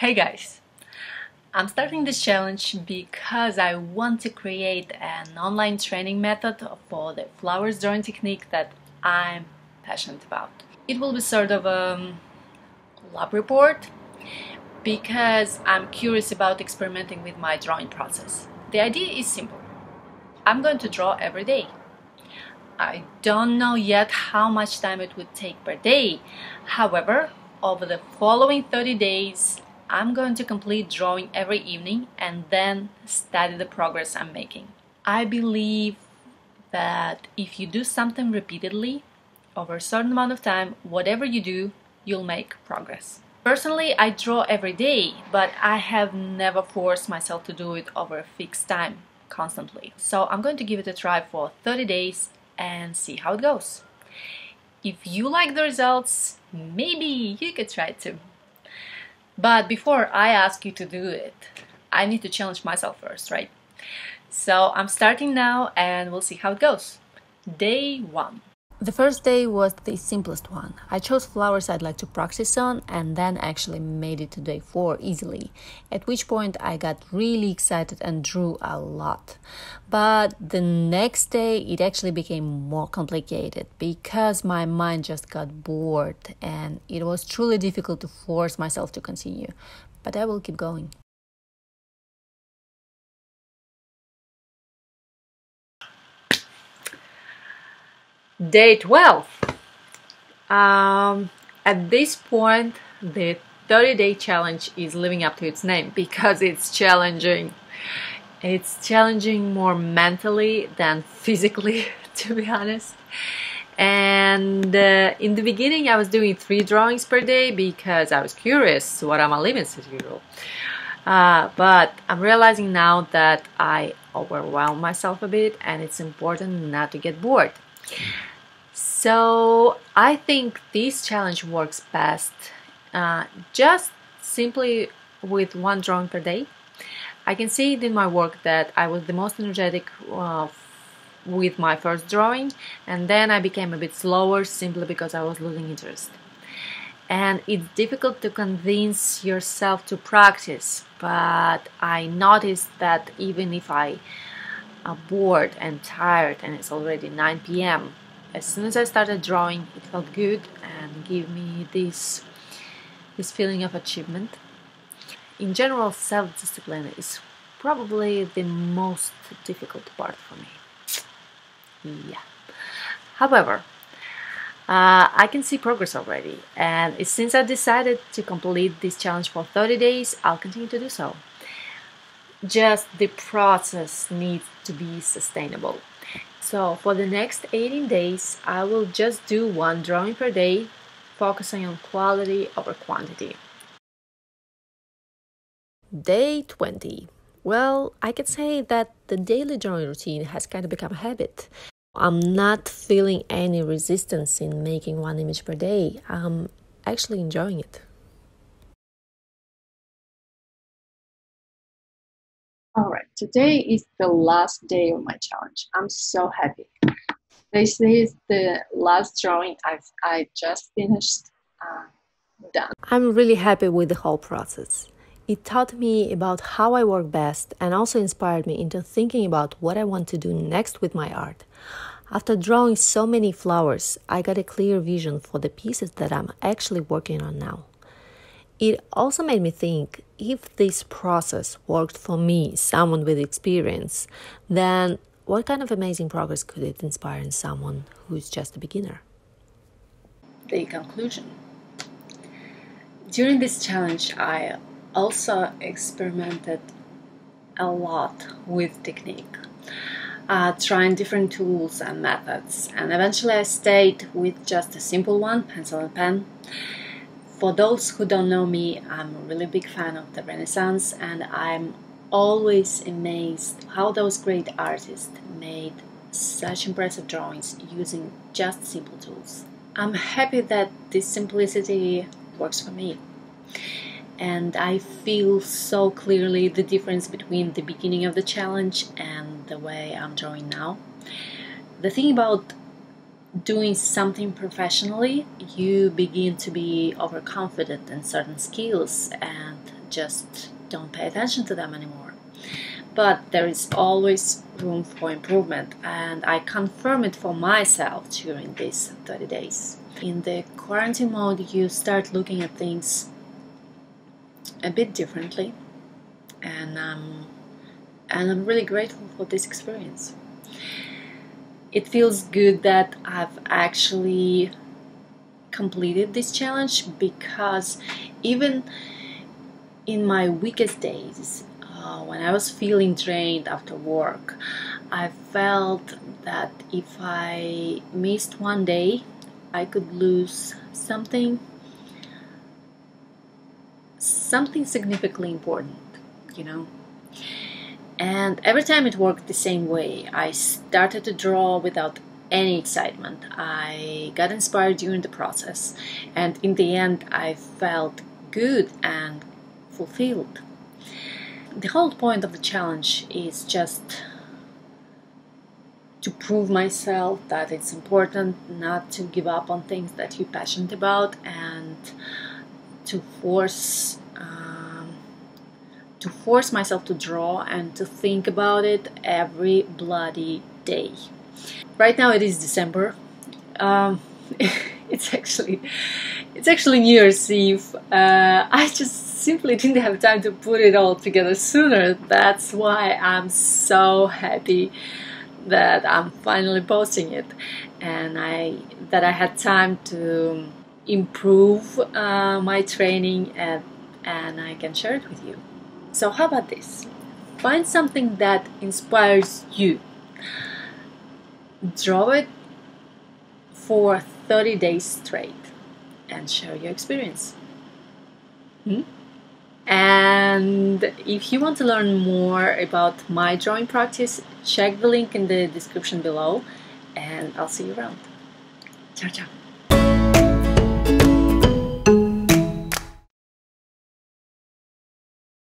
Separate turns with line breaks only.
Hey guys, I'm starting this challenge because I want to create an online training method for the flowers drawing technique that I'm passionate about. It will be sort of a lab report because I'm curious about experimenting with my drawing process. The idea is simple. I'm going to draw every day. I don't know yet how much time it would take per day. However, over the following 30 days, I'm going to complete drawing every evening and then study the progress I'm making. I believe that if you do something repeatedly, over a certain amount of time, whatever you do, you'll make progress. Personally, I draw every day, but I have never forced myself to do it over a fixed time constantly. So I'm going to give it a try for 30 days and see how it goes. If you like the results, maybe you could try it too. But before I ask you to do it, I need to challenge myself first, right? So I'm starting now and we'll see how it goes. Day 1. The first day was the simplest one. I chose flowers I'd like to practice on and then actually made it to day 4 easily, at which point I got really excited and drew a lot. But the next day it actually became more complicated because my mind just got bored and it was truly difficult to force myself to continue. But I will keep going. Day 12. At this point, the 30-day challenge is living up to its name because it's challenging. It's challenging more mentally than physically, to be honest. And in the beginning, I was doing 3 drawings per day because I was curious what are my limits as usual. But I'm realizing now that I overwhelm myself a bit and it's important not to get bored. So I think this challenge works best just simply with 1 drawing per day. I can see it in my work that I was the most energetic with my first drawing, and then I became a bit slower simply because I was losing interest. And it's difficult to convince yourself to practice, but I noticed that even if I am bored and tired and it's already 9 p.m., as soon as I started drawing, it felt good and gave me this feeling of achievement. In general, self-discipline is probably the most difficult part for me. Yeah. However, I can see progress already, and since I decided to complete this challenge for 30 days, I'll continue to do so. Just the process needs to be sustainable. So for the next 18 days, I will just do 1 drawing per day, focusing on quality over quantity. Day 20. Well, I could say that the daily drawing routine has kind of become a habit. I'm not feeling any resistance in making 1 image per day. I'm actually enjoying it.
Alright, today is the last day of my challenge. I'm so happy. This is the last drawing I just finished. Done.
I'm really happy with the whole process. It taught me about how I work best and also inspired me into thinking about what I want to do next with my art. After drawing so many flowers, I got a clear vision for the pieces that I'm actually working on now. It also made me think, if this process worked for me, someone with experience, then what kind of amazing progress could it inspire in someone who's just a beginner? The conclusion. During this challenge, I also experimented a lot with technique, trying different tools and methods, and eventually I stayed with just a simple one, pencil and pen. For those who don't know me, I'm a really big fan of the Renaissance, and I'm always amazed how those great artists made such impressive drawings using just simple tools. I'm happy that this simplicity works for me, and I feel so clearly the difference between the beginning of the challenge and the way I'm drawing now. The thing about doing something professionally, you begin to be overconfident in certain skills, and just don't pay attention to them anymore. But there is always room for improvement, and I confirm it for myself during these 30 days. In the quarantine mode, you start looking at things a bit differently, and I'm really grateful for this experience. It feels good that I've actually completed this challenge, because even in my weakest days, when I was feeling drained after work, I felt that if I missed one day, I could lose something significantly important, you know. And every time it worked the same way. I started to draw without any excitement. I got inspired during the process, and in the end I felt good and fulfilled. The whole point of the challenge is just to prove myself that it's important not to give up on things that you're passionate about, and to force myself to draw and to think about it every bloody day. Right now it is December. It's actually New Year's Eve. I just simply didn't have time to put it all together sooner. That's why I'm so happy that I'm finally posting it, and that I had time to improve my training, and I can share it with you. So how about this? Find something that inspires you. Draw it for 30 days straight and share your experience. And if you want to learn more about my drawing practice, check the link in the description below, and I'll see you around. Ciao, ciao.